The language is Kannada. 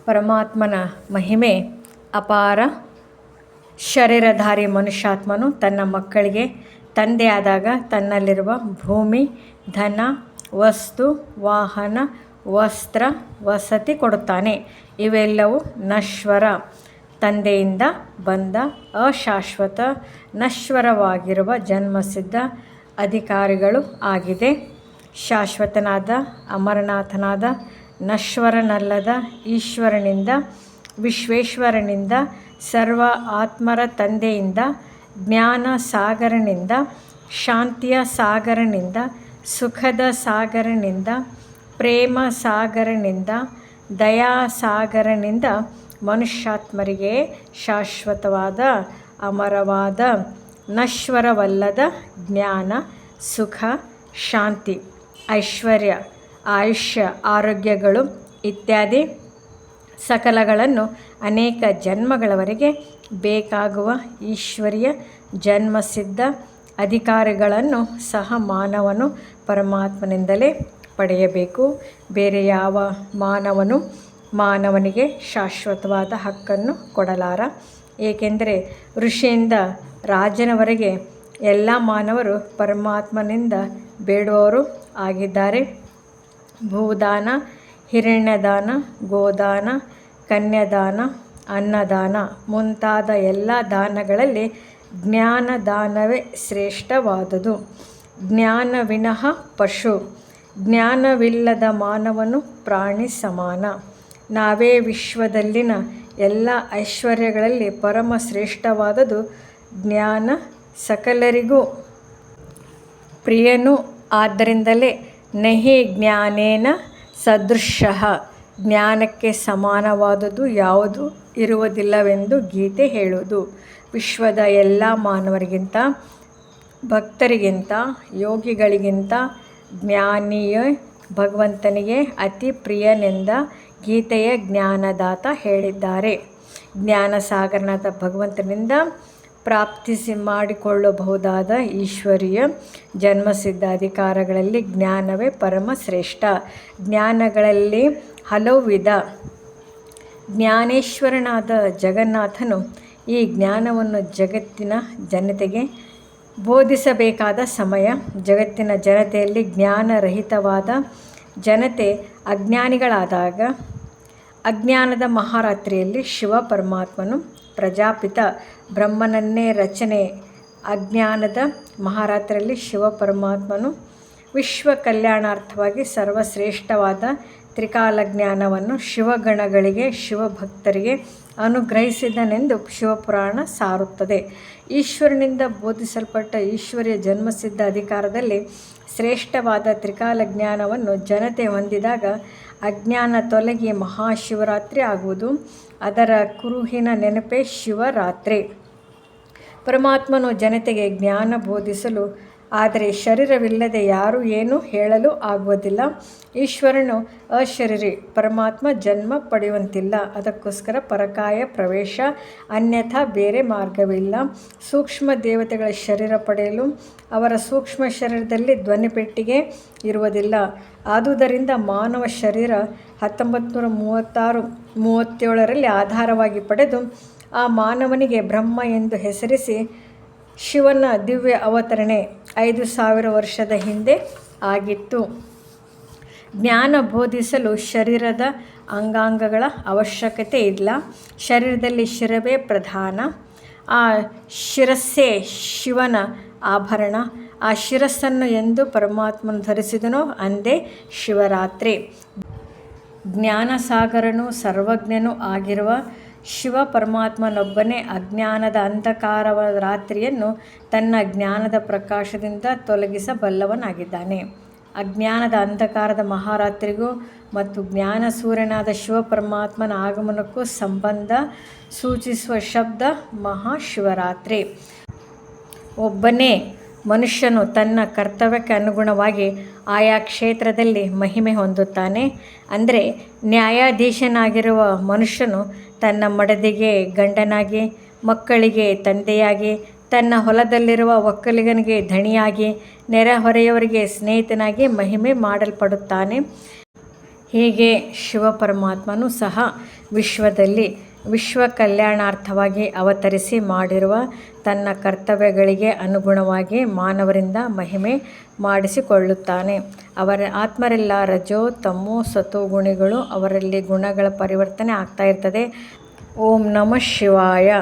ಪರಮಾತ್ಮನ ಮಹಿಮೆ ಅಪಾರ. ಶರೀರಧಾರಿ ಮನುಷ್ಯಾತ್ಮನು ತನ್ನ ಮಕ್ಕಳಿಗೆ ತಂದೆಯಾದಾಗ ತನ್ನಲ್ಲಿರುವ ಭೂಮಿ, ಧನ, ವಸ್ತು, ವಾಹನ, ವಸ್ತ್ರ, ವಸತಿ ಕೊಡುತ್ತಾನೆ. ಇವೆಲ್ಲವೂ ನಶ್ವರ. ತಂದೆಯಿಂದ ಬಂದ ಅಶಾಶ್ವತ ನಶ್ವರವಾಗಿರುವ ಜನ್ಮಸಿದ್ಧ ಅಧಿಕಾರಿಗಳು ಆಗಿದೆ. ಶಾಶ್ವತನಾದ ಅಮರನಾಥನಾದ ನಶ್ವರನಲ್ಲದ ಈಶ್ವರನಿಂದ, ವಿಶ್ವೇಶ್ವರನಿಂದ, ಸರ್ವ ಆತ್ಮರ ತಂದೆಯಿಂದ, ಜ್ಞಾನ ಸಾಗರನಿಂದ, ಶಾಂತಿಯ ಸಾಗರನಿಂದ, ಸುಖದ ಸಾಗರನಿಂದ, ಪ್ರೇಮ ಸಾಗರನಿಂದ, ದಯಾ ಸಾಗರನಿಂದ ಮನುಷ್ಯಾತ್ಮರಿಗೆ ಶಾಶ್ವತವಾದ ಅಮರವಾದ ನಶ್ವರವಲ್ಲದ ಜ್ಞಾನ, ಸುಖ, ಶಾಂತಿ, ಐಶ್ವರ್ಯ, ಆಯುಷ್ಯ, ಆರೋಗ್ಯಗಳು ಇತ್ಯಾದಿ ಸಕಲಗಳನ್ನು ಅನೇಕ ಜನ್ಮಗಳವರೆಗೆ ಬೇಕಾಗುವ ಈಶ್ವರ್ಯ ಜನ್ಮಸಿದ್ಧ ಅಧಿಕಾರಿಗಳನ್ನು ಸಹ ಮಾನವನು ಪರಮಾತ್ಮನಿಂದಲೇ ಪಡೆಯಬೇಕು. ಬೇರೆ ಯಾವ ಮಾನವನಿಗೆ ಶಾಶ್ವತವಾದ ಹಕ್ಕನ್ನು ಕೊಡಲಾರ. ಏಕೆಂದರೆ ಋಷಿಯಿಂದ ರಾಜನವರೆಗೆ ಎಲ್ಲ ಮಾನವರು ಪರಮಾತ್ಮನಿಂದ ಬೇಡುವವರು ಆಗಿದ್ದಾರೆ. ಭೂದಾನ, ಹಿರಣ್ಯದಾನ, ಗೋದಾನ, ಕನ್ಯಾದಾನ, ಅನ್ನದಾನ ಮುಂತಾದ ಎಲ್ಲ ದಾನಗಳಲ್ಲಿ ಜ್ಞಾನದಾನವೇ ಶ್ರೇಷ್ಠವಾದುದು. ಜ್ಞಾನ ವಿನಃ ಪಶು, ಜ್ಞಾನವಿಲ್ಲದ ಮಾನವನು ಪ್ರಾಣಿ ಸಮಾನ. ನಾವೇ ವಿಶ್ವದಲ್ಲಿನ ಎಲ್ಲ ಐಶ್ವರ್ಯಗಳಲ್ಲಿ ಪರಮ ಶ್ರೇಷ್ಠವಾದದು ಜ್ಞಾನ. ಸಕಲರಿಗೂ ಪ್ರಿಯನು. ಆದ್ದರಿಂದಲೇ ನಹಿ ಜ್ಞಾನೇನ ಸದೃಶಃ, ಜ್ಞಾನಕ್ಕೆ ಸಮಾನವಾದುದು ಯಾವುದೂ ಇರುವುದಿಲ್ಲವೆಂದು ಗೀತೆ ಹೇಳುವುದು. ವಿಶ್ವದ ಎಲ್ಲ ಮಾನವರಿಗಿಂತ, ಭಕ್ತರಿಗಿಂತ, ಯೋಗಿಗಳಿಗಿಂತ ಜ್ಞಾನಿಯೇ ಭಗವಂತನಿಗೆ ಅತಿ ಪ್ರಿಯನೆಂದ ಗೀತೆಯ ಜ್ಞಾನದಾತ ಹೇಳಿದ್ದಾರೆ. ಜ್ಞಾನಸಾಗರನಾದ ಭಗವಂತನಿಂದ ಪ್ರಾಪ್ತಿಸಿ ಮಾಡಿಕೊಳ್ಳಬಹುದಾದ ಈಶ್ವರೀಯ ಜನ್ಮಸಿದ್ಧ ಅಧಿಕಾರಗಳಲ್ಲಿ ಜ್ಞಾನವೇ ಪರಮ ಶ್ರೇಷ್ಠ. ಜ್ಞಾನಗಳಲ್ಲಿ ಹಲವು ವಿಧ. ಜ್ಞಾನೇಶ್ವರನಾದ ಜಗನ್ನಾಥನು ಈ ಜ್ಞಾನವನ್ನು ಜಗತ್ತಿನ ಜನತೆಗೆ ಬೋಧಿಸಬೇಕಾದ ಸಮಯ. ಜಗತ್ತಿನ ಜನತೆಯಲ್ಲಿ ಜ್ಞಾನರಹಿತವಾದ ಜನತೆ ಅಜ್ಞಾನಿಗಳಾದಾಗ ಅಜ್ಞಾನದ ಮಹಾರಾತ್ರಿಯಲ್ಲಿ ಶಿವ ಪರಮಾತ್ಮನು ಪ್ರಜಾಪಿತ ಬ್ರಹ್ಮನನ್ನೇ ರಚನೆ. ಅಜ್ಞಾನದ ಮಹಾರಾತ್ರಿಯಲ್ಲಿ ಶಿವ ಪರಮಾತ್ಮನು ವಿಶ್ವ ಕಲ್ಯಾಣಾರ್ಥವಾಗಿ ಸರ್ವಶ್ರೇಷ್ಠವಾದ ತ್ರಿಕಾಲ ಜ್ಞಾನವನ್ನು ಶಿವಗಣಗಳಿಗೆ, ಶಿವಭಕ್ತರಿಗೆ ಅನುಗ್ರಹಿಸಿದನೆಂದು ಶಿವಪುರಾಣ ಸಾರುತ್ತದೆ. ಈಶ್ವರನಿಂದ ಬೋಧಿಸಲ್ಪಟ್ಟ ಈಶ್ವರ್ಯ ಜನ್ಮಸಿದ್ಧ ಅಧಿಕಾರದಲ್ಲಿ ಶ್ರೇಷ್ಠವಾದ ತ್ರಿಕಾಲ ಜ್ಞಾನವನ್ನು ಜನತೆ ಹೊಂದಿದಾಗ ಅಜ್ಞಾನ ತೊಲಗಿ ಮಹಾಶಿವರಾತ್ರಿ ಆಗುವುದು. ಅದರ ಕುರುಹಿನ ನೆನಪೇ ಶಿವರಾತ್ರಿ. ಪರಮಾತ್ಮನು ಜನತೆಗೆ ಜ್ಞಾನ ಬೋಧಿಸಲು ಆದರೆ ಶರೀರವಿಲ್ಲದೆ ಯಾರೂ ಏನೂ ಹೇಳಲು ಆಗುವುದಿಲ್ಲ. ಈಶ್ವರನು ಅಶರೀರಿ, ಪರಮಾತ್ಮ ಜನ್ಮ ಪಡೆಯುವಂತಿಲ್ಲ. ಅದಕ್ಕೋಸ್ಕರ ಪರಕಾಯ ಪ್ರವೇಶ, ಅನ್ಯಥಾ ಬೇರೆ ಮಾರ್ಗವಿಲ್ಲ. ಸೂಕ್ಷ್ಮ ದೇವತೆಗಳ ಶರೀರ ಪಡೆಯಲು ಅವರ ಸೂಕ್ಷ್ಮ ಶರೀರದಲ್ಲಿ ಧ್ವನಿಪೆಟ್ಟಿಗೆ ಇರುವುದಿಲ್ಲ. ಆದುದರಿಂದ ಮಾನವ ಶರೀರ 1937 ಆಧಾರವಾಗಿ ಪಡೆದು ಆ ಮಾನವನಿಗೆ ಬ್ರಹ್ಮ ಎಂದು ಹೆಸರಿಸಿ ಶಿವನ ದಿವ್ಯ ಅವತರಣೆ 5000 ವರ್ಷದ ಹಿಂದೆ ಆಗಿತ್ತು. ಜ್ಞಾನ ಬೋಧಿಸಲು ಶರೀರದ ಅಂಗಾಂಗಗಳ ಅವಶ್ಯಕತೆ ಇಲ್ಲ. ಶರೀರದಲ್ಲಿ ಶಿರವೇ ಪ್ರಧಾನ. ಆ ಶಿರಸ್ಸೇ ಶಿವನ ಆಭರಣ. ಆ ಶಿರಸ್ಸನ್ನು ಎಂದು ಪರಮಾತ್ಮನು ಧರಿಸಿದನೋ ಅಂದೇ ಶಿವರಾತ್ರಿ. ಜ್ಞಾನಸಾಗರನೂ ಸರ್ವಜ್ಞನೂ ಆಗಿರುವ ಶಿವ ಪರಮಾತ್ಮನೊಬ್ಬನೇ ಅಜ್ಞಾನದ ಅಂಧಕಾರವ ರಾತ್ರಿಯನ್ನು ತನ್ನ ಜ್ಞಾನದ ಪ್ರಕಾಶದಿಂದ ತೊಲಗಿಸಬಲ್ಲವನಾಗಿದ್ದಾನೆ. ಅಜ್ಞಾನದ ಅಂಧಕಾರದ ಮಹಾರಾತ್ರಿಗೂ ಮತ್ತು ಜ್ಞಾನ ಸೂರ್ಯನಾದ ಶಿವ ಪರಮಾತ್ಮನ ಆಗಮನಕ್ಕೂ ಸಂಬಂಧ ಸೂಚಿಸುವ ಶಬ್ದ ಮಹಾಶಿವರಾತ್ರಿ. ಒಬ್ಬನೇ ಮನುಷ್ಯನು ತನ್ನ ಕರ್ತವ್ಯಕ್ಕೆ ಅನುಗುಣವಾಗಿ ಆಯಾ ಕ್ಷೇತ್ರದಲ್ಲಿ ಮಹಿಮೆ ಹೊಂದುತ್ತಾನೆ. ಅಂದರೆ ನ್ಯಾಯಾಧೀಶನಾಗಿರುವ ಮನುಷ್ಯನು ತನ್ನ ಮಡದಿಗೆ ಗಂಡನಾಗಿ, ಮಕ್ಕಳಿಗೆ ತಂದೆಯಾಗಿ, ತನ್ನ ಹೊಲದಲ್ಲಿರುವ ಒಕ್ಕಲಿಗನಿಗೆ ಧಣಿಯಾಗಿ, ನೆರೆಹೊರೆಯವರಿಗೆ ಸ್ನೇಹಿತನಾಗಿ ಮಹಿಮೆ ಮಾಡಲ್ಪಡುತ್ತಾನೆ. ಹೀಗೆ ಶಿವ ಪರಮಾತ್ಮನು ಸಹ ವಿಶ್ವದಲ್ಲಿ ವಿಶ್ವ ಕಲ್ಯಾಣಾರ್ಥವಾಗಿ ಅವತರಿಸಿ ಮಾಡಿರುವ ತನ್ನ ಕರ್ತವ್ಯಗಳಿಗೆ ಅನುಗುಣವಾಗಿ ಮಾನವರಿಂದ ಮಹಿಮೆ ಮಾಡಿಸಿಕೊಳ್ಳುತ್ತಾನೆ. ಅವರ ಆತ್ಮರೆಲ್ಲ ರಜೋ ತಮೋ ಸತೋ ಗುಣಿಗಳು, ಅವರಲ್ಲಿ ಗುಣಗಳ ಪರಿವರ್ತನೆ ಆಗ್ತಾ ಇರ್ತದೆ. ಓಂ ನಮಃ ಶಿವಾಯ.